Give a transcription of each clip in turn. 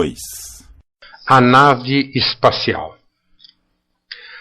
2. A nave espacial.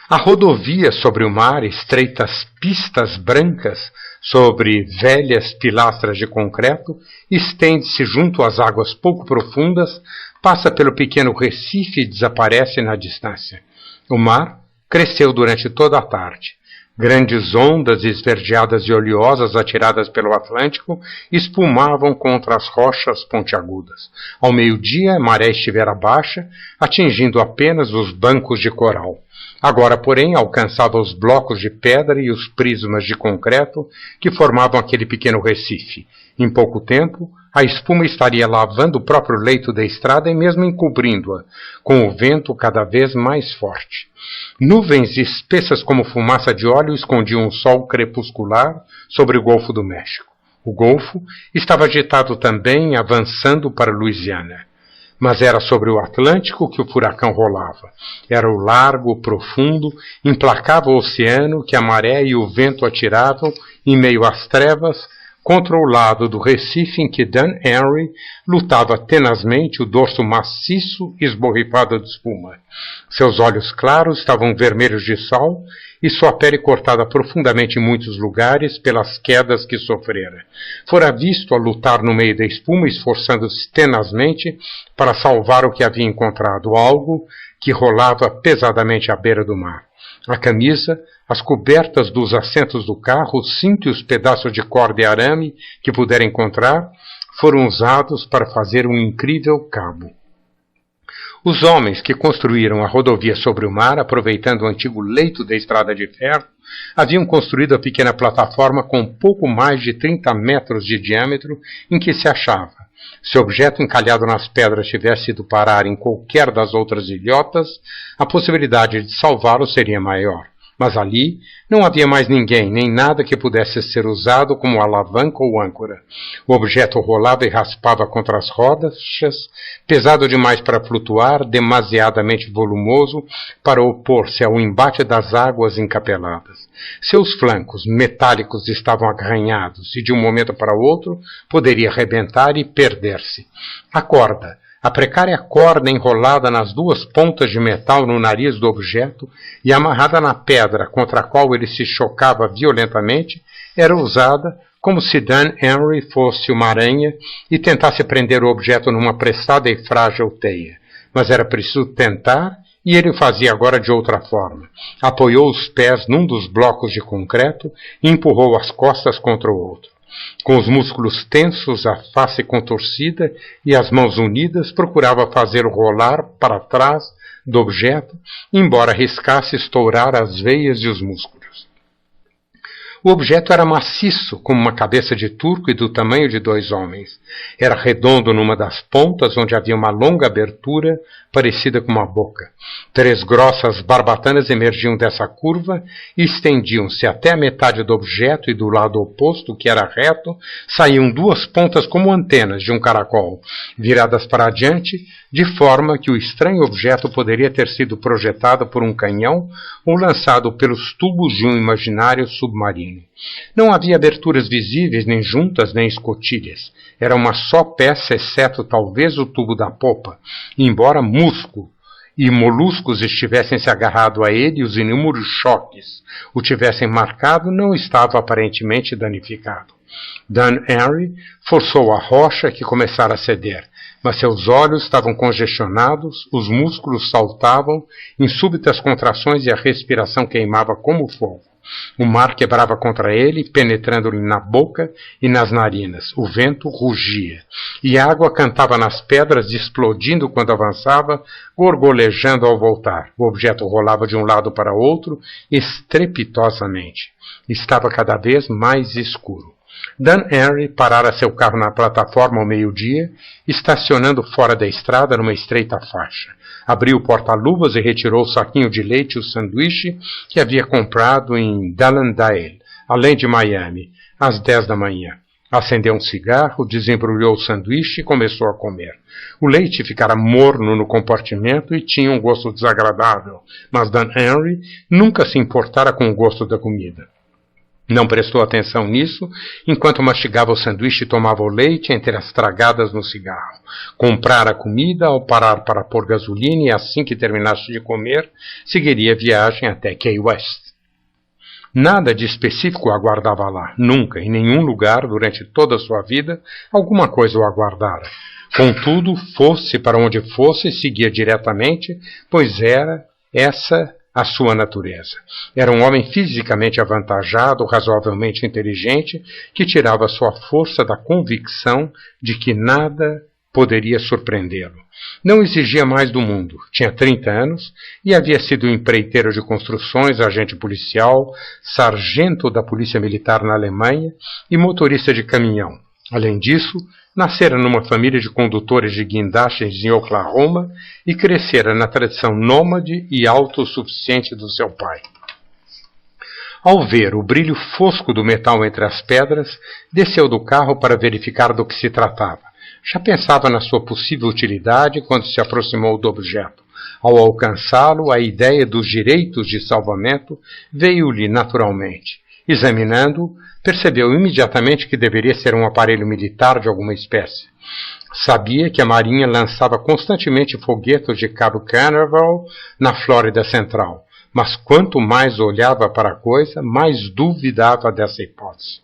A rodovia sobre o mar, estreitas pistas brancas sobre velhas pilastras de concreto, estende-se junto às águas pouco profundas, passa pelo pequeno recife e desaparece na distância. O mar cresceu durante toda a tarde. Grandes ondas esverdeadas e oleosas atiradas pelo Atlântico espumavam contra as rochas pontiagudas. Ao meio-dia, a maré estivera baixa, atingindo apenas os bancos de coral. Agora, porém, alcançava os blocos de pedra e os prismas de concreto que formavam aquele pequeno recife. Em pouco tempo, a espuma estaria lavando o próprio leito da estrada e mesmo encobrindo-a, com o vento cada vez mais forte. Nuvens espessas como fumaça de óleo escondiam o sol crepuscular sobre o Golfo do México. O Golfo estava agitado também, avançando para Louisiana. Mas era sobre o Atlântico que o furacão rolava. Era o largo, profundo, implacável oceano que a maré e o vento atiravam, em meio às trevas, contra o lado do Recife em que Dan Henry lutava tenazmente, o dorso maciço esborrifado de espuma. Seus olhos claros estavam vermelhos de sal e sua pele cortada profundamente em muitos lugares pelas quedas que sofrera. Fora visto a lutar no meio da espuma, esforçando-se tenazmente para salvar o que havia encontrado, algo que rolava pesadamente à beira do mar. A camisa, as cobertas dos assentos do carro, o cinto e os pedaços de corda e arame que pudera encontrar foram usados para fazer um incrível cabo. Os homens que construíram a rodovia sobre o mar, aproveitando o antigo leito da estrada de ferro, haviam construído a pequena plataforma com pouco mais de 30 metros de diâmetro em que se achava. Se o objeto encalhado nas pedras tivesse ido parar em qualquer das outras ilhotas, a possibilidade de salvá-lo seria maior. Mas ali não havia mais ninguém, nem nada que pudesse ser usado como alavanca ou âncora. O objeto rolava e raspava contra as rochas, pesado demais para flutuar, demasiadamente volumoso para opor-se ao embate das águas encapeladas. Seus flancos metálicos estavam arranhados e de um momento para o outro poderia arrebentar e perder-se. A precária corda enrolada nas duas pontas de metal no nariz do objeto e amarrada na pedra contra a qual ele se chocava violentamente, era usada como se Dan Henry fosse uma aranha e tentasse prender o objeto numa prestada e frágil teia. Mas era preciso tentar, e ele o fazia agora de outra forma. Apoiou os pés num dos blocos de concreto e empurrou as costas contra o outro. Com os músculos tensos, a face contorcida e as mãos unidas, procurava fazê-lo rolar para trás do objeto, embora arriscasse estourar as veias e os músculos. O objeto era maciço, como uma cabeça de turco e do tamanho de 2 homens. Era redondo numa das pontas, onde havia uma longa abertura, parecida com uma boca. 3 grossas barbatanas emergiam dessa curva e estendiam-se até a metade do objeto, e do lado oposto, que era reto, saíam 2 pontas como antenas de um caracol, viradas para adiante, de forma que o estranho objeto poderia ter sido projetado por um canhão ou lançado pelos tubos de um imaginário submarino. Não havia aberturas visíveis, nem juntas, nem escotilhas. Era uma só peça, exceto talvez o tubo da popa, embora músculo e moluscos estivessem se agarrado a ele e os inúmeros choques o tivessem marcado, não estava aparentemente danificado. Dan Henry forçou a rocha, que começara a ceder, mas seus olhos estavam congestionados, os músculos saltavam em súbitas contrações e a respiração queimava como fogo. O mar quebrava contra ele, penetrando-lhe na boca e nas narinas. O vento rugia, e a água cantava nas pedras, explodindo quando avançava, gorgolejando ao voltar. O objeto rolava de um lado para outro, estrepitosamente. Estava cada vez mais escuro. Dan Henry parara seu carro na plataforma ao meio-dia, estacionando fora da estrada numa estreita faixa. Abriu o porta-luvas e retirou o saquinho de leite e o sanduíche que havia comprado em Dallendale, além de Miami, às 10 da manhã. Acendeu um cigarro, desembrulhou o sanduíche e começou a comer. O leite ficara morno no compartimento e tinha um gosto desagradável, mas Dan Henry nunca se importara com o gosto da comida. Não prestou atenção nisso, enquanto mastigava o sanduíche e tomava o leite entre as tragadas no cigarro. Comprara comida ao parar para pôr gasolina e assim que terminasse de comer, seguiria a viagem até Key West. Nada de específico o aguardava lá. Nunca, em nenhum lugar, durante toda a sua vida, alguma coisa o aguardara. Contudo, fosse para onde fosse, seguia diretamente, pois era essa a sua natureza. Era um homem fisicamente avantajado, razoavelmente inteligente, que tirava sua força da convicção de que nada poderia surpreendê-lo. Não exigia mais do mundo. Tinha 30 anos e havia sido empreiteiro de construções, agente policial, sargento da Polícia Militar na Alemanha e motorista de caminhão. Além disso, nascera numa família de condutores de guindastes em Oklahoma e crescera na tradição nômade e autossuficiente do seu pai. Ao ver o brilho fosco do metal entre as pedras, desceu do carro para verificar do que se tratava. Já pensava na sua possível utilidade quando se aproximou do objeto. Ao alcançá-lo, a ideia dos direitos de salvamento veio-lhe naturalmente. Examinando-o, percebeu imediatamente que deveria ser um aparelho militar de alguma espécie. Sabia que a Marinha lançava constantemente foguetes de Cabo Canaveral na Flórida Central, mas quanto mais olhava para a coisa, mais duvidava dessa hipótese.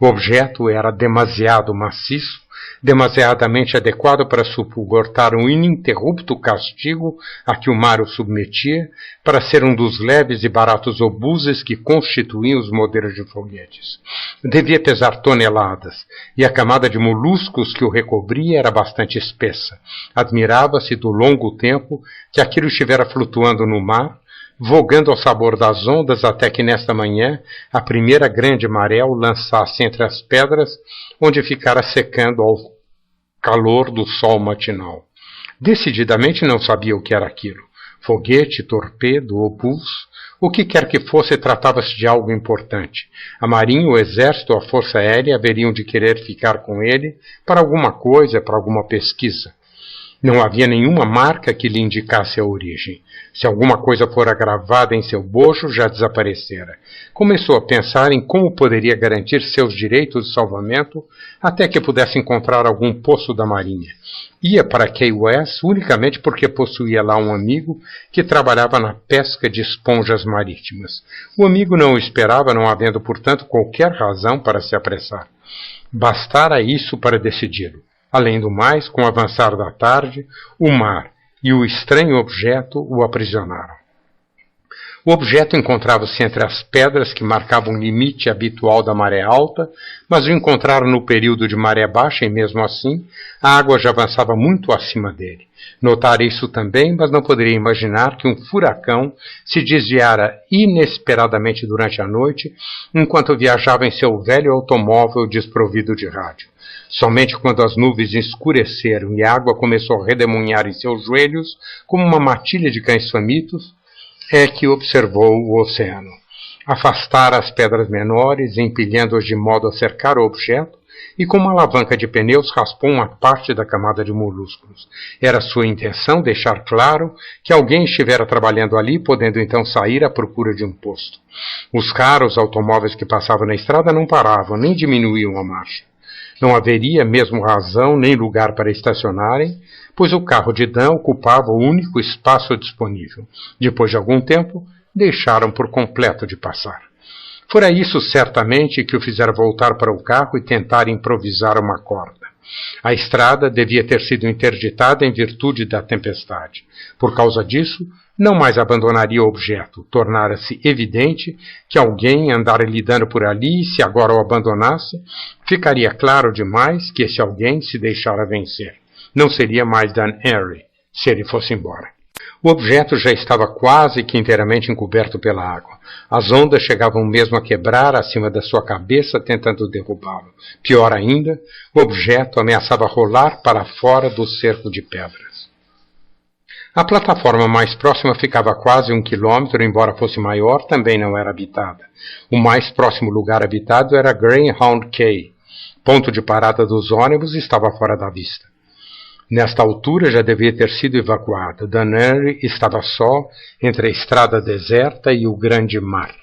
O objeto era demasiado maciço, demasiadamente adequado para suportar um ininterrupto castigo a que o mar o submetia, para ser um dos leves e baratos obuses que constituíam os modelos de foguetes. Devia pesar toneladas, e a camada de moluscos que o recobria era bastante espessa. Admirava-se do longo tempo que aquilo estivera flutuando no mar, vogando ao sabor das ondas até que nesta manhã a primeira grande maré o lançasse entre as pedras, onde ficara secando ao calor do sol matinal. Decididamente não sabia o que era aquilo. Foguete, torpedo, obus, o que quer que fosse, tratava-se de algo importante. A Marinha, o Exército, a Força Aérea haveriam de querer ficar com ele para alguma coisa, para alguma pesquisa. Não havia nenhuma marca que lhe indicasse a origem. Se alguma coisa fora gravada em seu bojo, já desaparecera. Começou a pensar em como poderia garantir seus direitos de salvamento até que pudesse encontrar algum poço da Marinha. Ia para Key West unicamente porque possuía lá um amigo que trabalhava na pesca de esponjas marítimas. O amigo não o esperava, não havendo, portanto, qualquer razão para se apressar. Bastara isso para decidi-lo. Além do mais, com o avançar da tarde, o mar e o estranho objeto o aprisionaram. O objeto encontrava-se entre as pedras que marcavam o limite habitual da maré alta, mas o encontraram no período de maré baixa e, mesmo assim, a água já avançava muito acima dele. Notara isso também, mas não poderia imaginar que um furacão se desviara inesperadamente durante a noite, enquanto viajava em seu velho automóvel desprovido de rádio. Somente quando as nuvens escureceram e a água começou a redemoinhar em seus joelhos, como uma matilha de cães famintos, é que observou o oceano. Afastara as pedras menores, empilhando-as de modo a cercar o objeto, e com uma alavanca de pneus raspou uma parte da camada de molúsculos. Era sua intenção deixar claro que alguém estivera trabalhando ali, podendo então sair à procura de um posto. Os raros automóveis que passavam na estrada não paravam, nem diminuíam a marcha. Não haveria mesmo razão nem lugar para estacionarem, pois o carro de Dan ocupava o único espaço disponível. Depois de algum tempo, deixaram por completo de passar. Fora isso, certamente, que o fizera voltar para o carro e tentar improvisar uma corda. A estrada devia ter sido interditada em virtude da tempestade. Por causa disso, não mais abandonaria o objeto. Tornara-se evidente que alguém andara lidando por ali e, se agora o abandonasse, ficaria claro demais que esse alguém se deixara vencer. Não seria mais Dan Henry, se ele fosse embora. O objeto já estava quase que inteiramente encoberto pela água. As ondas chegavam mesmo a quebrar acima da sua cabeça, tentando derrubá-lo. Pior ainda, o objeto ameaçava rolar para fora do cerco de pedras. A plataforma mais próxima ficava a quase 1 quilômetro, embora fosse maior, também não era habitada. O mais próximo lugar habitado era Greyhound Cay. Ponto de parada dos ônibus estava fora da vista. Nesta altura já devia ter sido evacuada. Dan Henry estava só entre a estrada deserta e o grande mar.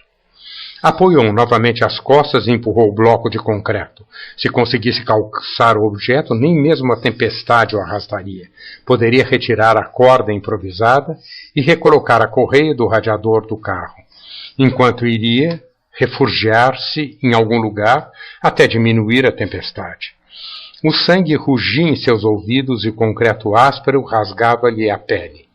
Apoiou novamente as costas e empurrou o bloco de concreto. Se conseguisse calçar o objeto, nem mesmo a tempestade o arrastaria. Poderia retirar a corda improvisada e recolocar a correia do radiador do carro. Enquanto iria refugiar-se em algum lugar até diminuir a tempestade. O sangue rugia em seus ouvidos e o concreto áspero rasgava-lhe a pele.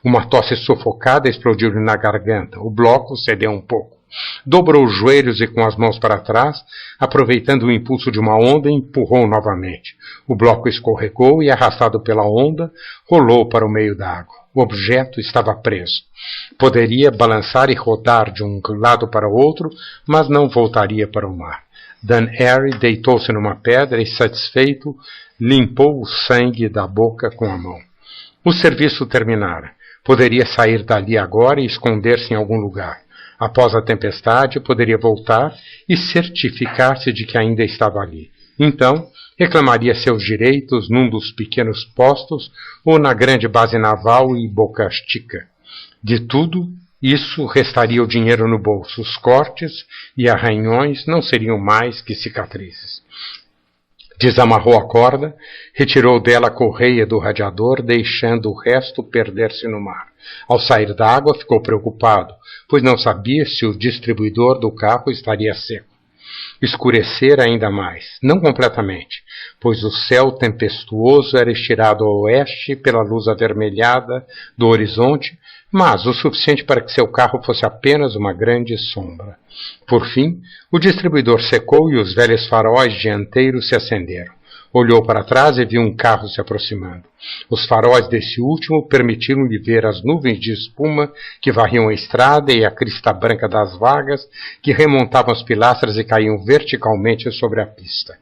Uma tosse sufocada explodiu-lhe na garganta. O bloco cedeu um pouco. Dobrou os joelhos e com as mãos para trás, aproveitando o impulso de uma onda, empurrou novamente. O bloco escorregou e, arrastado pela onda, rolou para o meio da água. O objeto estava preso. Poderia balançar e rodar de um lado para o outro, mas não voltaria para o mar. Dan Harry deitou-se numa pedra e, satisfeito, limpou o sangue da boca com a mão. O serviço terminara. Poderia sair dali agora e esconder-se em algum lugar. Após a tempestade, poderia voltar e certificar-se de que ainda estava ali. Então, reclamaria seus direitos num dos pequenos postos ou na grande base naval em Boca Chica. De tudo isso, restaria o dinheiro no bolso. Os cortes e arranhões não seriam mais que cicatrizes. Desamarrou a corda, retirou dela a correia do radiador, deixando o resto perder-se no mar. Ao sair da água, ficou preocupado, pois não sabia se o distribuidor do carro estaria seco. Escurecera ainda mais, não completamente, pois o céu tempestuoso era estirado ao oeste pela luz avermelhada do horizonte, mas o suficiente para que seu carro fosse apenas uma grande sombra. Por fim, o distribuidor secou e os velhos faróis dianteiros se acenderam. Olhou para trás e viu um carro se aproximando. Os faróis desse último permitiram-lhe ver as nuvens de espuma que varriam a estrada e a crista branca das vagas que remontavam as pilastras e caíam verticalmente sobre a pista.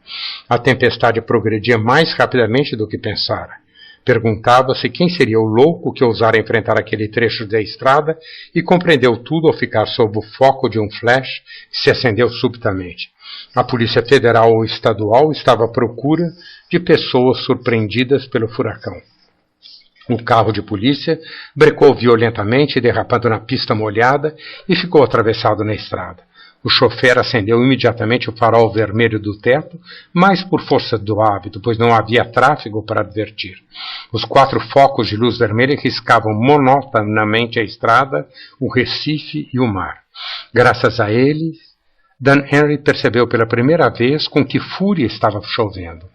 A tempestade progredia mais rapidamente do que pensara. Perguntava-se quem seria o louco que ousara enfrentar aquele trecho da estrada e compreendeu tudo ao ficar sob o foco de um flash que se acendeu subitamente. A Polícia Federal ou Estadual estava à procura de pessoas surpreendidas pelo furacão. O carro de polícia brecou violentamente, derrapando na pista molhada, e ficou atravessado na estrada. O chofer acendeu imediatamente o farol vermelho do teto, mas por força do hábito, pois não havia tráfego para advertir. Os 4 focos de luz vermelha riscavam monotonamente a estrada, o Recife e o mar. Graças a eles, Dan Henry percebeu pela primeira vez com que fúria estava chovendo.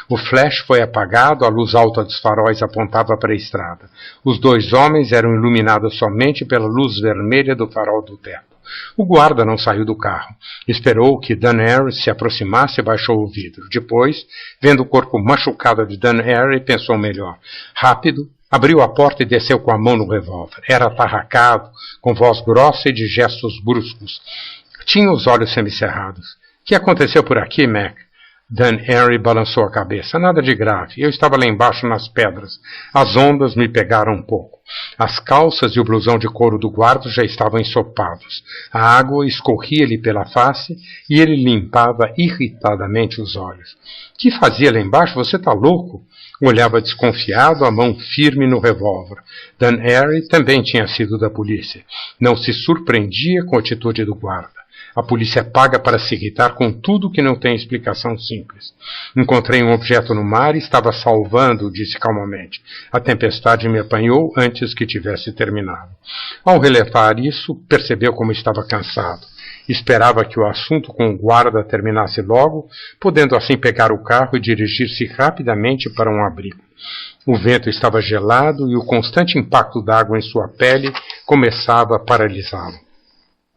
O flash foi apagado, a luz alta dos faróis apontava para a estrada. Os 2 homens eram iluminados somente pela luz vermelha do farol do teto. O guarda não saiu do carro. Esperou que Dan Henry se aproximasse e baixou o vidro. Depois, vendo o corpo machucado de Dan Henry, pensou melhor. Rápido, abriu a porta e desceu com a mão no revólver. Era atarracado, com voz grossa e de gestos bruscos. Tinha os olhos semicerrados. — Que aconteceu por aqui, Mac? Dan Henry balançou a cabeça. — Nada de grave. Eu estava lá embaixo nas pedras. As ondas me pegaram um pouco. As calças e o blusão de couro do guarda já estavam ensopados. A água escorria-lhe pela face e ele limpava irritadamente os olhos. — Que fazia lá embaixo? Você está louco? Olhava desconfiado, a mão firme no revólver. Dan Henry também tinha sido da polícia. Não se surpreendia com a atitude do guarda. A polícia paga para se irritar com tudo que não tem explicação simples. Encontrei um objeto no mar e estava salvando, disse calmamente. A tempestade me apanhou antes que tivesse terminado. Ao relatar isso, percebeu como estava cansado. Esperava que o assunto com o guarda terminasse logo, podendo assim pegar o carro e dirigir-se rapidamente para um abrigo. O vento estava gelado e o constante impacto d'água em sua pele começava a paralisá-lo.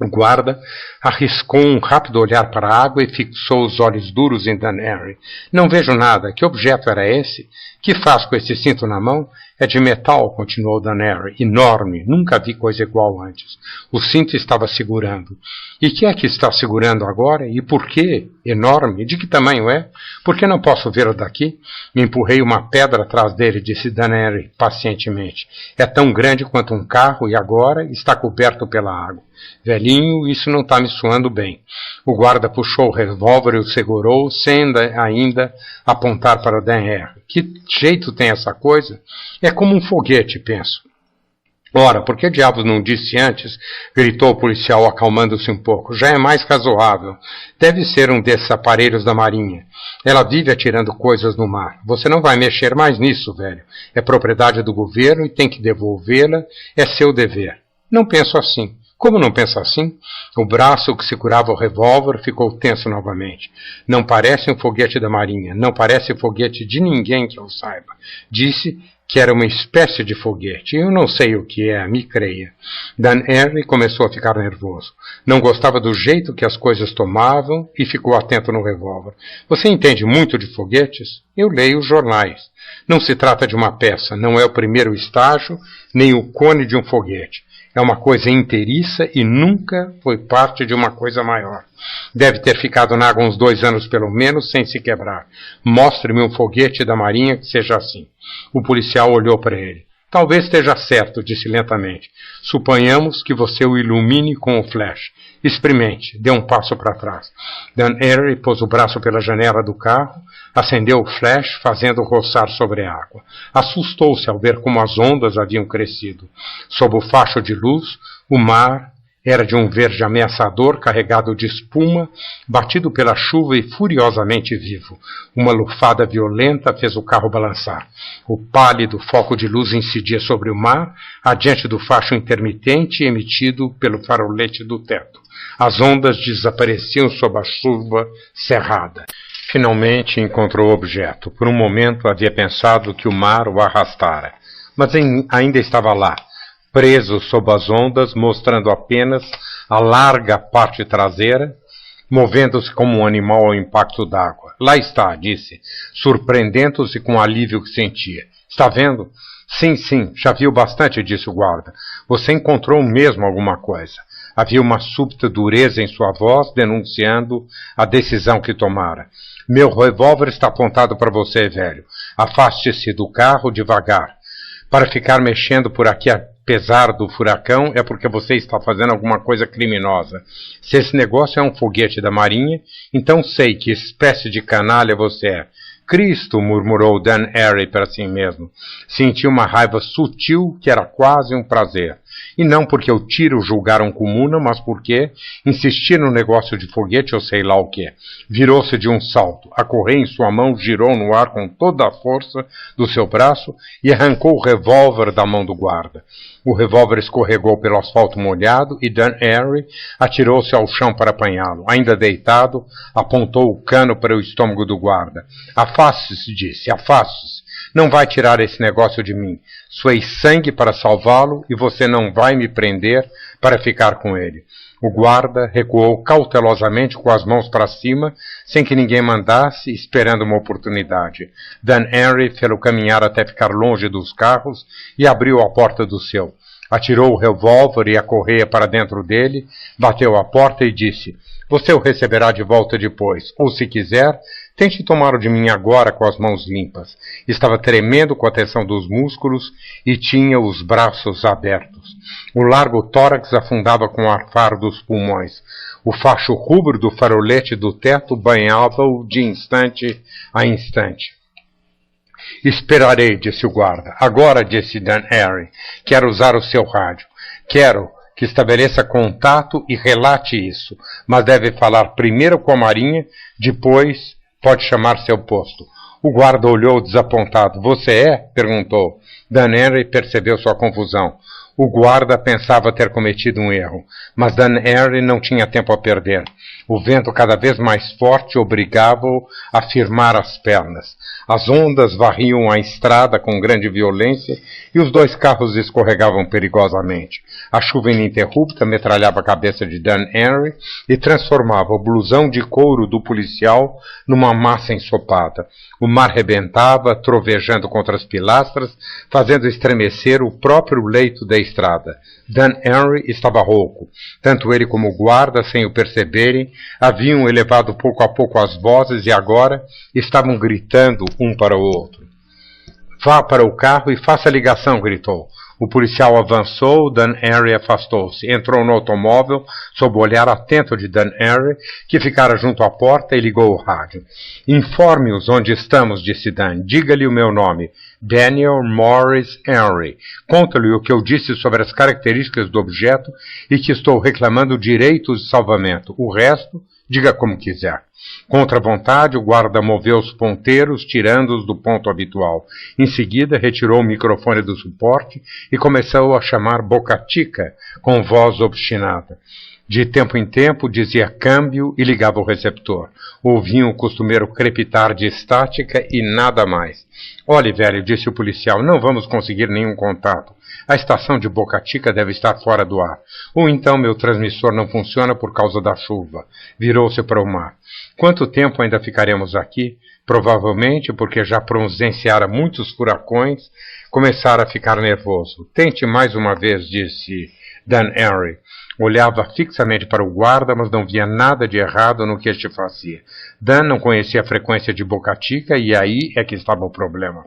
O guarda arriscou um rápido olhar para a água e fixou os olhos duros em Dan Henry. — Não vejo nada. Que objeto era esse? Que faz com esse cinto na mão? — É de metal, continuou Dan Henry. — Enorme. Nunca vi coisa igual antes. O cinto estava segurando. — E que é que está segurando agora? E por quê? Enorme. De que tamanho é? Por que não posso vê-lo daqui? Me empurrei uma pedra atrás dele, disse Dan Henry pacientemente. É tão grande quanto um carro e agora está coberto pela água. Velhinho, isso não está me soando bem. O guarda puxou o revólver e o segurou, sem ainda apontar para Dan Henry. Que jeito tem essa coisa? É como um foguete, penso. Ora, por que diabos não disse antes? Gritou o policial, acalmando-se um pouco. Já é mais razoável. Deve ser um desses aparelhos da marinha. Ela vive atirando coisas no mar. Você não vai mexer mais nisso, velho. É propriedade do governo e tem que devolvê-la. É seu dever. Não penso assim. Como não pensa assim? O braço que segurava o revólver ficou tenso novamente. Não parece um foguete da marinha. Não parece foguete de ninguém que eu saiba. Disse que era uma espécie de foguete. Eu não sei o que é, me creia. Dan Henry começou a ficar nervoso. Não gostava do jeito que as coisas tomavam e ficou atento no revólver. Você entende muito de foguetes? Eu leio os jornais. Não se trata de uma peça, não é o primeiro estágio, nem o cone de um foguete. É uma coisa inteiriça e nunca foi parte de uma coisa maior. Deve ter ficado na água uns 2 anos pelo menos, sem se quebrar. Mostre-me um foguete da marinha que seja assim. O policial olhou para ele. Talvez esteja certo, disse lentamente. Suponhamos que você o ilumine com o flash. Experimente. Dê um passo para trás. Dan Henry pôs o braço pela janela do carro, acendeu o flash, fazendo roçar sobre a água. Assustou-se ao ver como as ondas haviam crescido. Sob o facho de luz, o mar era de um verde ameaçador, carregado de espuma, batido pela chuva e furiosamente vivo. Uma lufada violenta fez o carro balançar. O pálido foco de luz incidia sobre o mar, adiante do facho intermitente emitido pelo farolete do teto. As ondas desapareciam sob a chuva cerrada. Finalmente encontrou o objeto. Por um momento havia pensado que o mar o arrastara, mas ainda estava lá, preso sob as ondas, mostrando apenas a larga parte traseira, movendo-se como um animal ao impacto d'água. Lá está, disse, surpreendendo-se com o alívio que sentia. Está vendo? Sim, já viu bastante, disse o guarda. Você encontrou mesmo alguma coisa. Havia uma súbita dureza em sua voz, denunciando a decisão que tomara. Meu revólver está apontado para você, velho. Afaste-se do carro devagar. Para ficar mexendo por aqui apesar do furacão é porque você está fazendo alguma coisa criminosa. Se esse negócio é um foguete da marinha, então sei que espécie de canalha você é. Cristo, murmurou Dan Henry para si mesmo. Sentiu uma raiva sutil que era quase um prazer. E não porque o tiro julgaram comuna, mas porque insistia no negócio de foguete ou sei lá o que. Virou-se de um salto. A correia em sua mão girou no ar com toda a força do seu braço e arrancou o revólver da mão do guarda. O revólver escorregou pelo asfalto molhado e Dan Henry atirou-se ao chão para apanhá-lo. Ainda deitado, apontou o cano para o estômago do guarda. Afaste-se, disse, afaste-se. Não vai tirar esse negócio de mim. Suei sangue para salvá-lo e você não vai me prender para ficar com ele. O guarda recuou cautelosamente com as mãos para cima, sem que ninguém mandasse, esperando uma oportunidade. Dan Henry fê-lo caminhar até ficar longe dos carros e abriu a porta do seu. Atirou o revólver e a correia para dentro dele, bateu a porta e disse, você o receberá de volta depois, ou se quiser, tente tomar o de mim agora com as mãos limpas. Estava tremendo com a tensão dos músculos e tinha os braços abertos. O largo tórax afundava com o arfar dos pulmões. O facho rubro do farolete do teto banhava-o de instante a instante. Esperarei, disse o guarda. Agora, disse Dan Henry, quero usar o seu rádio. Quero que estabeleça contato e relate isso, mas deve falar primeiro com a marinha, depois pode chamar seu posto. O guarda olhou desapontado. Você é? Perguntou. Dan Henry percebeu sua confusão. O guarda pensava ter cometido um erro, mas Dan Henry não tinha tempo a perder. O vento cada vez mais forte obrigava-o a firmar as pernas. As ondas varriam a estrada com grande violência e os 2 carros escorregavam perigosamente. A chuva ininterrupta metralhava a cabeça de Dan Henry e transformava o blusão de couro do policial numa massa ensopada. O mar rebentava, trovejando contra as pilastras, fazendo estremecer o próprio leito da estrada. Dan Henry estava rouco. Tanto ele como o guarda, sem o perceberem, haviam elevado pouco a pouco as vozes e agora estavam gritando um para o outro. Vá para o carro e faça a ligação, gritou. O policial avançou, Dan Henry afastou-se. Entrou no automóvel, sob o olhar atento de Dan Henry, que ficara junto à porta, e ligou o rádio. Informe-os onde estamos, disse Dan. Diga-lhe o meu nome. Daniel Morris Henry. Conta-lhe o que eu disse sobre as características do objeto e que estou reclamando direitos de salvamento. O resto, diga como quiser. Contra a vontade, o guarda moveu os ponteiros, tirando-os do ponto habitual. Em seguida, retirou o microfone do suporte e começou a chamar Boca Chica, com voz obstinada. De tempo em tempo, dizia câmbio e ligava o receptor. Ouviam o costumeiro crepitar de estática e nada mais. Olhe, velho, disse o policial, não vamos conseguir nenhum contato. A estação de Boca Chica deve estar fora do ar. Ou então meu transmissor não funciona por causa da chuva. Virou-se para o mar. Quanto tempo ainda ficaremos aqui? Provavelmente porque já presenciara muitos furacões, começara a ficar nervoso. Tente mais uma vez, disse Dan Henry. Olhava fixamente para o guarda, mas não via nada de errado no que este fazia. Dan não conhecia a frequência de Boca Chica e aí é que estava o problema.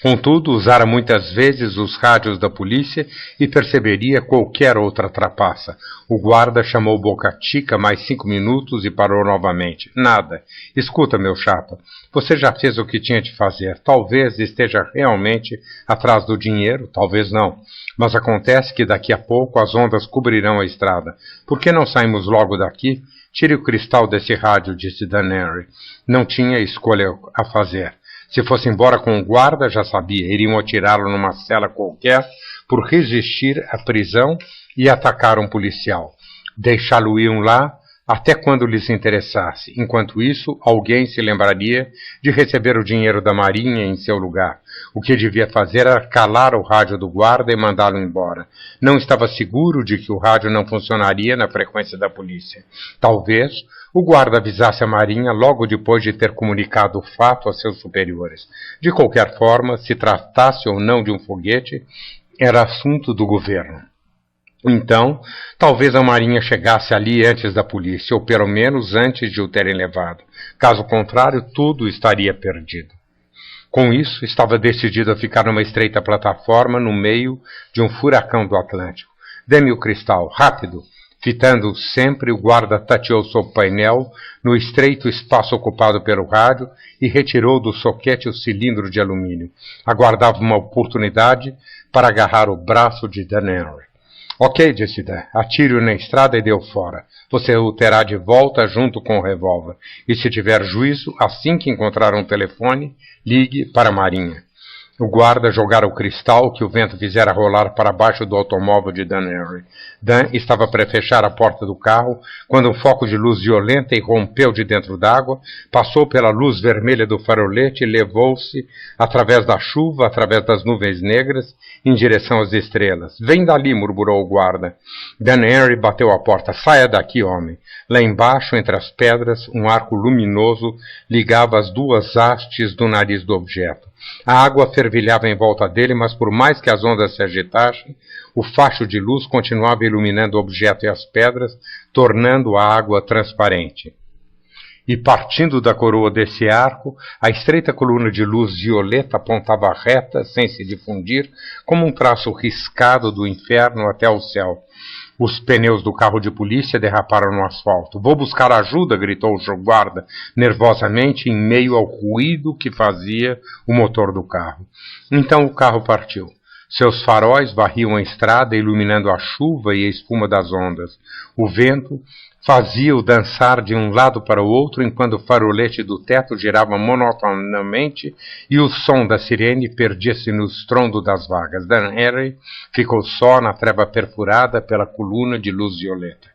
Contudo, usara muitas vezes os rádios da polícia e perceberia qualquer outra trapaça. O guarda chamou Boca Chica mais 5 minutos e parou novamente. Nada. Escuta, meu chapa, você já fez o que tinha de fazer. Talvez esteja realmente atrás do dinheiro, talvez não. Mas acontece que daqui a pouco as ondas cobrirão a estrada. Por que não saímos logo daqui? Tire o cristal desse rádio, disse Dan Henry. Não tinha escolha a fazer. Se fosse embora com o guarda, já sabia, iriam atirá-lo numa cela qualquer por resistir à prisão e atacar um policial. Deixá-lo-iam lá até quando lhes interessasse. Enquanto isso, alguém se lembraria de receber o dinheiro da marinha em seu lugar. O que devia fazer era calar o rádio do guarda e mandá-lo embora. Não estava seguro de que o rádio não funcionaria na frequência da polícia. Talvez o guarda avisasse a marinha logo depois de ter comunicado o fato a seus superiores. De qualquer forma, se tratasse ou não de um foguete, era assunto do governo. Então, talvez a marinha chegasse ali antes da polícia, ou pelo menos antes de o terem levado. Caso contrário, tudo estaria perdido. Com isso, estava decidido a ficar numa estreita plataforma no meio de um furacão do Atlântico. Dê-me o cristal, rápido! Fitando-o sempre, o guarda tateou sob o painel, no estreito espaço ocupado pelo rádio, e retirou do soquete o cilindro de alumínio. Aguardava uma oportunidade para agarrar o braço de Dan Henry. Ok, disse Dan, atire-o na estrada e deu fora. Você o terá de volta junto com o revólver. E se tiver juízo, assim que encontrar um telefone, ligue para a marinha. O guarda jogara o cristal que o vento fizera rolar para baixo do automóvel de Dan Henry. Dan estava para fechar a porta do carro quando um foco de luz violenta irrompeu de dentro d'água, passou pela luz vermelha do farolete e levou-se, através da chuva, através das nuvens negras, em direção às estrelas. Vem dali, murmurou o guarda. Dan Henry bateu a porta. Saia daqui, homem. Lá embaixo, entre as pedras, um arco luminoso ligava as duas hastes do nariz do objeto. A água fervilhava em volta dele, mas por mais que as ondas se agitassem, o facho de luz continuava iluminando o objeto e as pedras, tornando a água transparente. E partindo da coroa desse arco, a estreita coluna de luz violeta apontava reta, sem se difundir, como um traço riscado do inferno até o céu. Os pneus do carro de polícia derraparam no asfalto. Vou buscar ajuda, gritou o guarda, nervosamente, em meio ao ruído que fazia o motor do carro. Então o carro partiu. Seus faróis varriam a estrada, iluminando a chuva e a espuma das ondas. O vento fazia-o dançar de um lado para o outro, enquanto o farolete do teto girava monotonamente e o som da sirene perdia-se no estrondo das vagas. Dan Henry ficou só na treva perfurada pela coluna de luz violeta.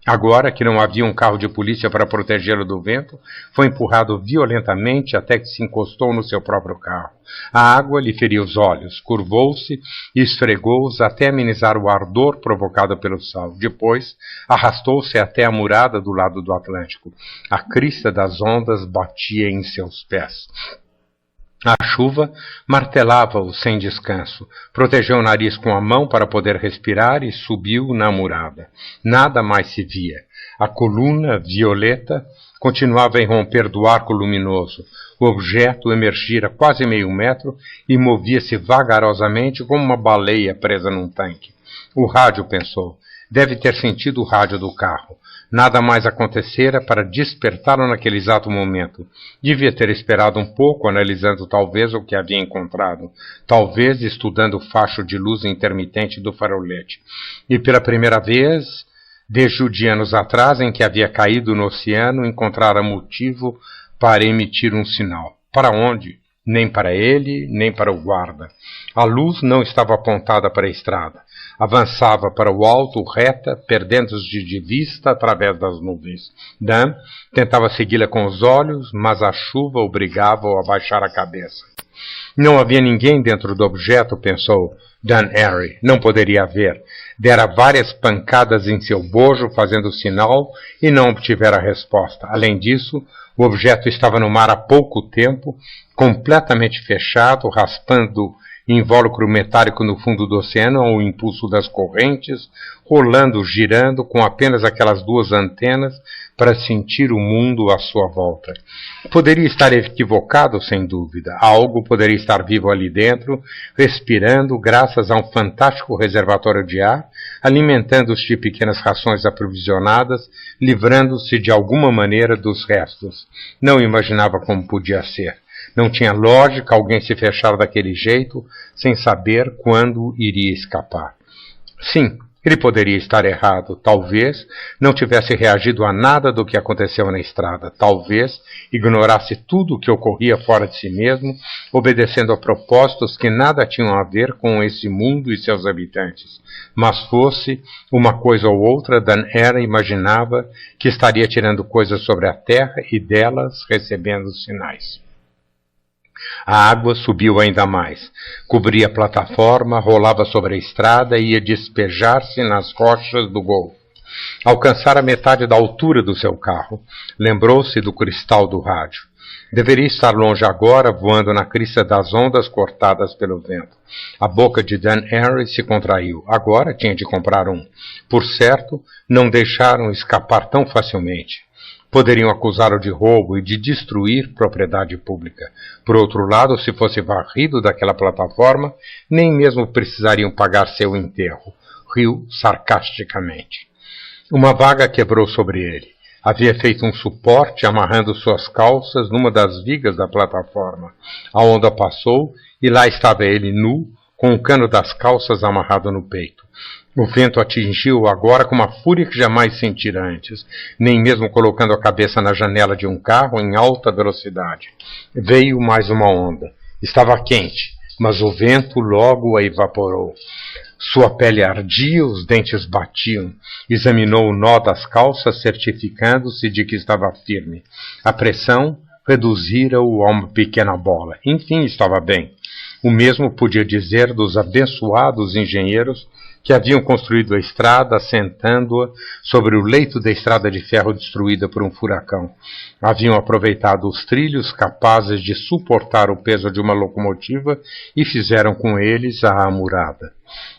Agora que não havia um carro de polícia para protegê-lo do vento, foi empurrado violentamente até que se encostou no seu próprio carro. A água lhe feria os olhos, curvou-se e esfregou-os até amenizar o ardor provocado pelo sal. Depois, arrastou-se até a murada do lado do Atlântico. A crista das ondas batia em seus pés. A chuva martelava-o sem descanso. Protegeu o nariz com a mão para poder respirar e subiu na murada. Nada mais se via. A coluna violeta continuava a irromper do arco luminoso. O objeto emergira quase meio metro e movia-se vagarosamente como uma baleia presa num tanque. O rádio, pensou. Deve ter sentido o rádio do carro. Nada mais acontecera para despertá-lo naquele exato momento. Devia ter esperado um pouco, analisando talvez o que havia encontrado, talvez estudando o facho de luz intermitente do farolete. E pela primeira vez, desde o dia anos atrás em que havia caído no oceano, encontrara motivo para emitir um sinal. Para onde? Nem para ele, nem para o guarda. A luz não estava apontada para a estrada. Avançava para o alto, reta, perdendo-se de vista através das nuvens. Dan tentava segui-la com os olhos, mas a chuva obrigava-o a baixar a cabeça. Não havia ninguém dentro do objeto, pensou Dan Harry. Não poderia haver. Dera várias pancadas em seu bojo, fazendo sinal, e não obtivera resposta. Além disso, o objeto estava no mar há pouco tempo, completamente fechado, raspando invólucro metálico no fundo do oceano ao impulso das correntes, rolando, girando, com apenas aquelas duas antenas para sentir o mundo à sua volta. Poderia estar equivocado, sem dúvida. Algo poderia estar vivo ali dentro, respirando, graças a um fantástico reservatório de ar, alimentando-se de pequenas rações aprovisionadas, livrando-se de alguma maneira dos restos. Não imaginava como podia ser. Não tinha lógica alguém se fechar daquele jeito, sem saber quando iria escapar. Sim, ele poderia estar errado. Talvez não tivesse reagido a nada do que aconteceu na estrada. Talvez ignorasse tudo o que ocorria fora de si mesmo, obedecendo a propósitos que nada tinham a ver com esse mundo e seus habitantes. Mas fosse uma coisa ou outra, Dan Harry imaginava que estaria tirando coisas sobre a terra e delas recebendo sinais. A água subiu ainda mais, cobria a plataforma, rolava sobre a estrada e ia despejar-se nas rochas do golfo. Alcançara metade da altura do seu carro. Lembrou-se do cristal do rádio. Deveria estar longe agora, voando na crista das ondas cortadas pelo vento. A boca de Dan Harry se contraiu. Agora tinha de comprar um. Por certo, não deixaram escapar tão facilmente. Poderiam acusá-lo de roubo e de destruir propriedade pública. Por outro lado, se fosse varrido daquela plataforma, nem mesmo precisariam pagar seu enterro. Riu sarcasticamente. Uma vaga quebrou sobre ele. Havia feito um suporte amarrando suas calças numa das vigas da plataforma. A onda passou e lá estava ele nu, com o cano das calças amarrado no peito. O vento atingiu-o agora com uma fúria que jamais sentira antes, nem mesmo colocando a cabeça na janela de um carro em alta velocidade. Veio mais uma onda. Estava quente, mas o vento logo a evaporou. Sua pele ardia, os dentes batiam. Examinou o nó das calças, certificando-se de que estava firme. A pressão reduzira-o a uma pequena bola. Enfim, estava bem. O mesmo podia dizer dos abençoados engenheiros que haviam construído a estrada, assentando-a sobre o leito da estrada de ferro destruída por um furacão. Haviam aproveitado os trilhos capazes de suportar o peso de uma locomotiva e fizeram com eles a amurada.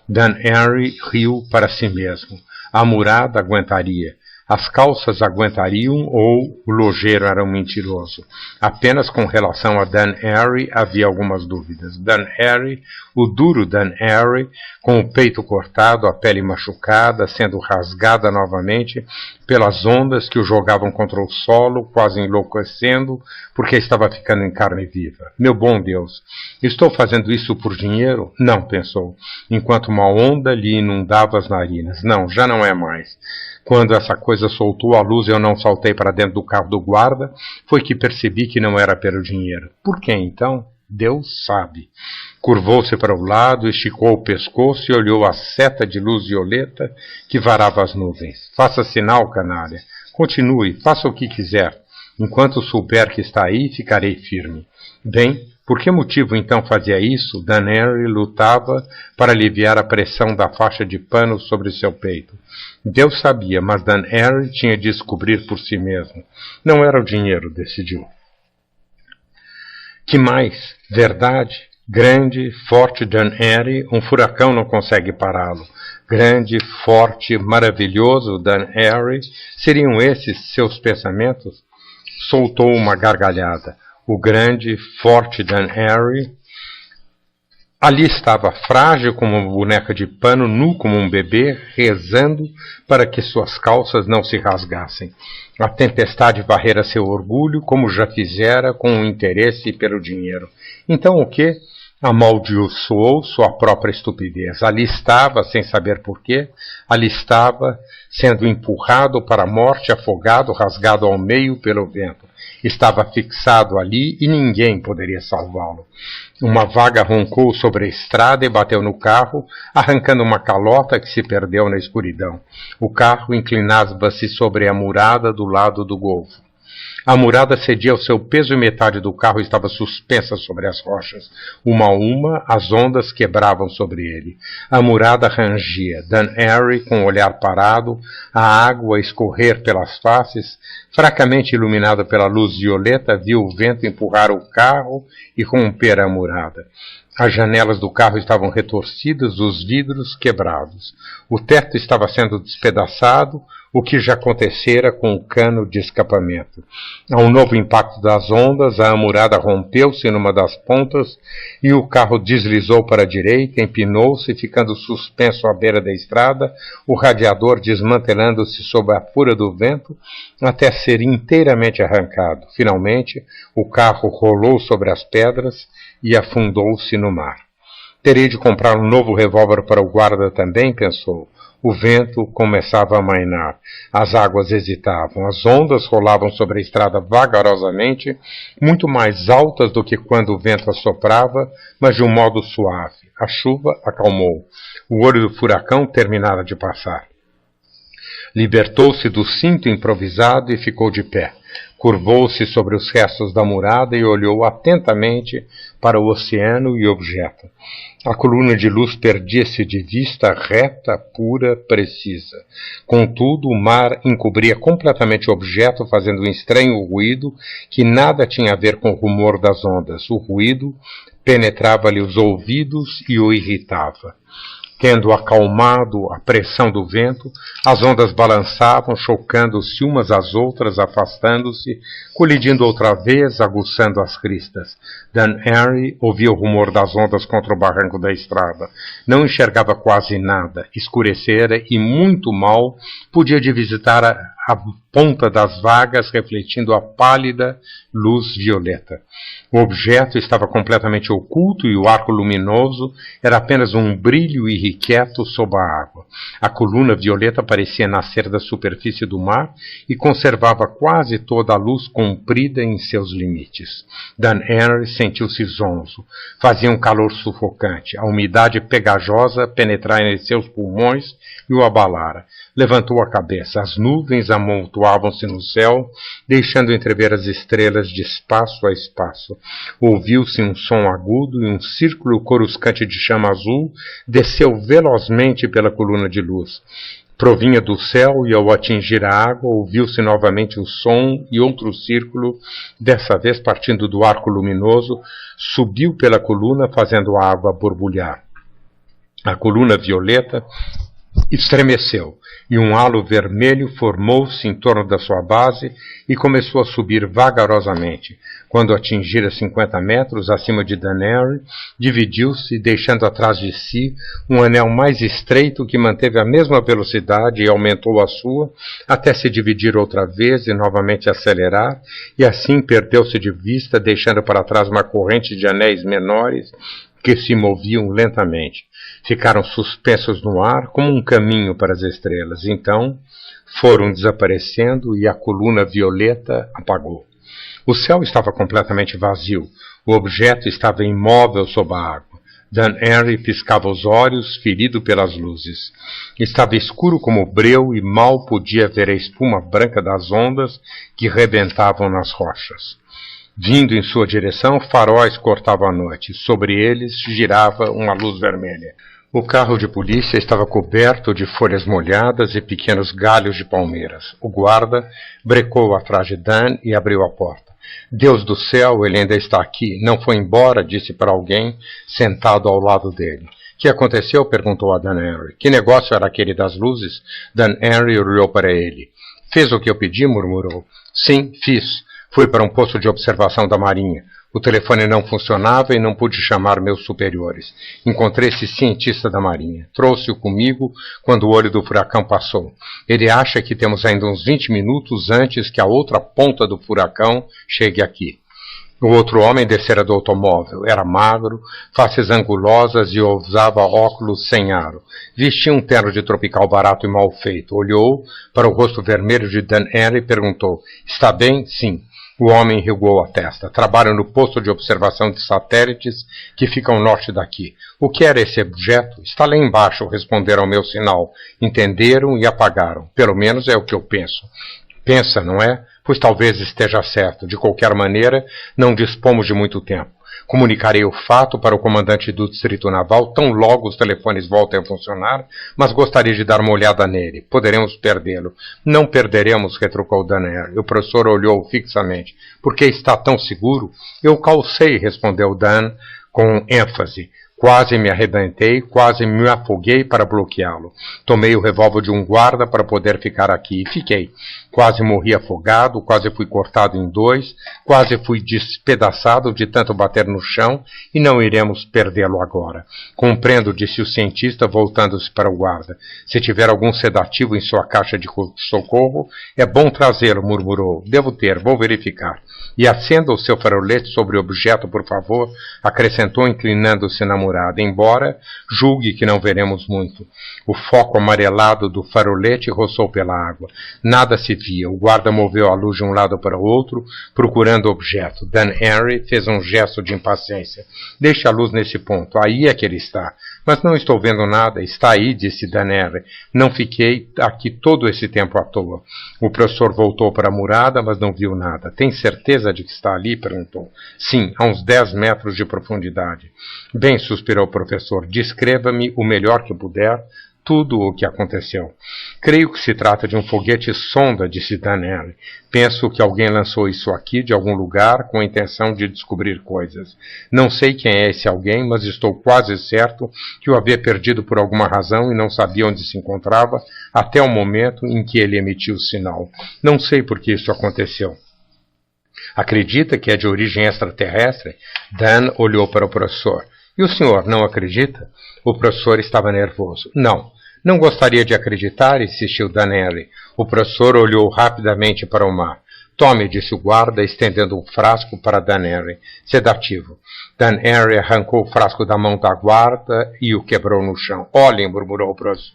Dan Harry riu para si mesmo. A amurada aguentaria. As calças aguentariam ou o lojeiro era um mentiroso. Apenas com relação a Dan Harry havia algumas dúvidas. Dan Harry, o duro Dan Harry, com o peito cortado, a pele machucada, sendo rasgada novamente pelas ondas que o jogavam contra o solo, quase enlouquecendo, porque estava ficando em carne viva. Meu bom Deus, estou fazendo isso por dinheiro? Não, pensou, enquanto uma onda lhe inundava as narinas. Não, já não é mais. Quando essa coisa soltou a luz e eu não saltei para dentro do carro do guarda, foi que percebi que não era pelo dinheiro. Por que então? Deus sabe. Curvou-se para o lado, esticou o pescoço e olhou a seta de luz violeta que varava as nuvens. Faça sinal, canalha. Continue, faça o que quiser. Enquanto souber que está aí, ficarei firme. Bem, por que motivo então fazia isso? Dan Harry lutava para aliviar a pressão da faixa de pano sobre seu peito. Deus sabia, mas Dan Harry tinha de descobrir por si mesmo. Não era o dinheiro, decidiu. Que mais? Verdade? Grande, forte Dan Harry, um furacão não consegue pará-lo. Grande, forte, maravilhoso Dan Harry, seriam esses seus pensamentos? Soltou uma gargalhada. O grande, forte Dan Harry ali estava, frágil como uma boneca de pano, nu como um bebê, rezando para que suas calças não se rasgassem. A tempestade varrera seu orgulho, como já fizera com o interesse pelo dinheiro. Então o quê? Amaldiçoou sua própria estupidez. Ali estava, sem saber porquê, ali estava, sendo empurrado para a morte, afogado, rasgado ao meio pelo vento. Estava fixado ali e ninguém poderia salvá-lo. Uma vaga roncou sobre a estrada e bateu no carro, arrancando uma calota que se perdeu na escuridão. O carro inclinava-se sobre a murada do lado do golfo. A murada cedia ao seu peso e metade do carro estava suspensa sobre as rochas. Uma a uma, as ondas quebravam sobre ele. A murada rangia. Dan Harry, com o olhar parado, a água a escorrer pelas faces, fracamente iluminado pela luz violeta, viu o vento empurrar o carro e romper a murada. As janelas do carro estavam retorcidas, os vidros quebrados. O teto estava sendo despedaçado, o que já acontecera com o cano de escapamento. Ao novo impacto das ondas, a amurada rompeu-se numa das pontas e o carro deslizou para a direita, empinou-se, ficando suspenso à beira da estrada, o radiador desmantelando-se sob a fúria do vento, até ser inteiramente arrancado. Finalmente, o carro rolou sobre as pedras e afundou-se no mar. Terei de comprar um novo revólver para o guarda também, pensou. O vento começava a amainar. As águas hesitavam. As ondas rolavam sobre a estrada vagarosamente, muito mais altas do que quando o vento assoprava, mas de um modo suave. A chuva acalmou. O olho do furacão terminara de passar. Libertou-se do cinto improvisado e ficou de pé. Curvou-se sobre os restos da murada e olhou atentamente para o oceano e o objeto. A coluna de luz perdia-se de vista, reta, pura, precisa. Contudo, o mar encobria completamente o objeto, fazendo um estranho ruído que nada tinha a ver com o rumor das ondas. O ruído penetrava-lhe os ouvidos e o irritava. Tendo acalmado a pressão do vento, as ondas balançavam, chocando-se umas às outras, afastando-se, colidindo outra vez, aguçando as cristas. Dan Harry ouvia o rumor das ondas contra o barranco da estrada. Não enxergava quase nada, escurecera e muito mal podia divisar a ponta das vagas refletindo a pálida luz violeta. O objeto estava completamente oculto e o arco luminoso era apenas um brilho irrequieto sob a água. A coluna violeta parecia nascer da superfície do mar e conservava quase toda a luz comprida em seus limites. Dan Henry sentiu-se zonzo. Fazia um calor sufocante. A umidade pegajosa penetrara em seus pulmões e o abalara. Levantou a cabeça. As nuvens amontoavam-se no céu, deixando entrever as estrelas de espaço a espaço. Ouviu-se um som agudo e um círculo coruscante de chama azul desceu velozmente pela coluna de luz. Provinha do céu e, ao atingir a água, ouviu-se novamente o som e outro círculo, dessa vez partindo do arco luminoso, subiu pela coluna, fazendo a água borbulhar. A coluna violeta estremeceu, e um halo vermelho formou-se em torno da sua base e começou a subir vagarosamente. Quando atingira 50 metros acima de Dan Henry, dividiu-se, deixando atrás de si um anel mais estreito que manteve a mesma velocidade e aumentou a sua, até se dividir outra vez e novamente acelerar, e assim perdeu-se de vista, deixando para trás uma corrente de anéis menores que se moviam lentamente. Ficaram suspensos no ar como um caminho para as estrelas. Então foram desaparecendo e a coluna violeta apagou. O céu estava completamente vazio. O objeto estava imóvel sob a água. Dan Henry piscava os olhos, ferido pelas luzes. Estava escuro como breu e mal podia ver a espuma branca das ondas que rebentavam nas rochas. Vindo em sua direção, faróis cortavam a noite. Sobre eles girava uma luz vermelha. O carro de polícia estava coberto de folhas molhadas e pequenos galhos de palmeiras. O guarda brecou atrás de Dan e abriu a porta. Deus do céu, ele ainda está aqui. Não foi embora, disse para alguém sentado ao lado dele. Que aconteceu? Perguntou a Dan Henry. Que negócio era aquele das luzes? Dan Henry olhou para ele. Fez o que eu pedi? Murmurou. Sim, fiz. Fui para um posto de observação da Marinha. O telefone não funcionava e não pude chamar meus superiores. Encontrei esse cientista da Marinha. Trouxe-o comigo quando o olho do furacão passou. Ele acha que temos ainda uns 20 minutos antes que a outra ponta do furacão chegue aqui. O outro homem descera do automóvel. Era magro, faces angulosas e usava óculos sem aro. Vestia um terno de tropical barato e mal feito. Olhou para o rosto vermelho de Dan Henry e perguntou: Está bem? Sim. O homem enrugou a testa. Trabalho no posto de observação de satélites que fica ao norte daqui. O que era esse objeto? Está lá embaixo, responderam ao meu sinal. Entenderam e apagaram. Pelo menos é o que eu penso. Pensa, não é? Pois talvez esteja certo. De qualquer maneira, não dispomos de muito tempo. Comunicarei o fato para o comandante do Distrito Naval tão logo os telefones voltem a funcionar, mas gostaria de dar uma olhada nele. Poderemos perdê-lo. Não perderemos, retrucou Dan Henry. O professor olhou fixamente. Por que está tão seguro? Eu calcei, respondeu Dan com ênfase. Quase me arrebentei, quase me afoguei para bloqueá-lo. Tomei o revólver de um guarda para poder ficar aqui e fiquei. Quase morri afogado, quase fui cortado em dois, quase fui despedaçado de tanto bater no chão e não iremos perdê-lo agora. Compreendo, disse o cientista, voltando-se para o guarda. Se tiver algum sedativo em sua caixa de socorro, é bom trazê-lo, murmurou. Devo ter, vou verificar. E acenda o seu farolete sobre o objeto, por favor, acrescentou, inclinando-se na murada, embora julgue que não veremos muito. O foco amarelado do farolete roçou pela água. Nada se via. O guarda moveu a luz de um lado para o outro, procurando o objeto. Dan Henry fez um gesto de impaciência. Deixe a luz nesse ponto. Aí é que ele está. Mas não estou vendo nada. Está aí, disse Dan Henry. Não fiquei aqui todo esse tempo à toa. O professor voltou para a murada, mas não viu nada. Tem certeza de que está ali? Perguntou. Sim, a uns 10 metros de profundidade. Bem, suspirou o professor. Descreva-me o melhor que puder tudo o que aconteceu. Creio que se trata de um foguete sonda, disse Dan Henry. Penso que alguém lançou isso aqui de algum lugar com a intenção de descobrir coisas. Não sei quem é esse alguém, mas estou quase certo que o havia perdido por alguma razão e não sabia onde se encontrava até o momento em que ele emitiu o sinal. Não sei por que isso aconteceu. Acredita que é de origem extraterrestre? Dan olhou para o professor. E o senhor não acredita? O professor estava nervoso. Não gostaria de acreditar, insistiu Dan Henry. O professor olhou rapidamente para o mar. Tome, disse o guarda, estendendo um frasco para Dan Henry. Sedativo. Dan Henry arrancou o frasco da mão da guarda e o quebrou no chão. Olhem, murmurou o professor.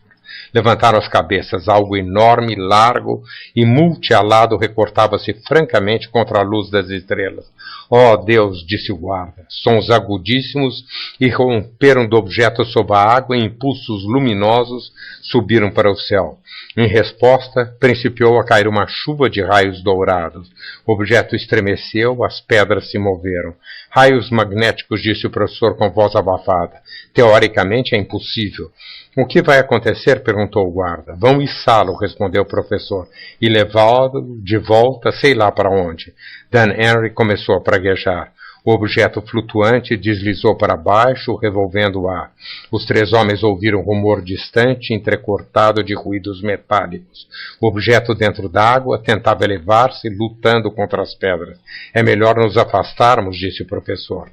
Levantaram as cabeças. Algo enorme, largo e multialado recortava-se francamente contra a luz das estrelas. Oh, Deus, disse o guarda. Sons agudíssimos irromperam do objeto sob a água e impulsos luminosos subiram para o céu. Em resposta, principiou a cair uma chuva de raios dourados. O objeto estremeceu, as pedras se moveram. Raios magnéticos, disse o professor com voz abafada. Teoricamente é impossível. O que vai acontecer? Perguntou o guarda. Vão içá-lo, respondeu o professor, e levá-lo de volta, sei lá para onde. Dan Henry começou a praguejar. O objeto flutuante deslizou para baixo, revolvendo o ar. Os 3 homens ouviram um rumor distante, entrecortado de ruídos metálicos. O objeto dentro d'água tentava elevar-se, lutando contra as pedras. É melhor nos afastarmos, disse o professor.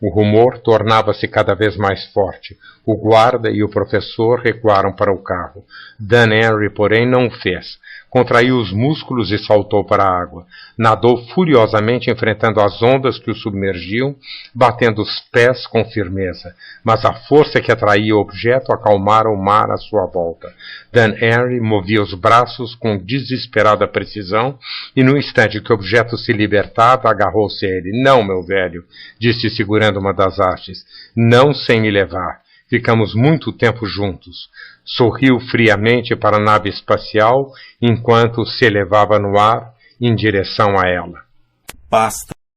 O rumor tornava-se cada vez mais forte. O guarda e o professor recuaram para o carro. Dan Henry, porém, não o fez. Contraiu os músculos e saltou para a água. Nadou furiosamente, enfrentando as ondas que o submergiam, batendo os pés com firmeza. Mas a força que atraía o objeto acalmara o mar à sua volta. Dan Henry movia os braços com desesperada precisão e, no instante que o objeto se libertava, agarrou-se a ele. Não, meu velho, disse segurando uma das hastes. Não sem me levar. Ficamos muito tempo juntos. Sorriu friamente para a nave espacial enquanto se elevava no ar em direção a ela. Basta.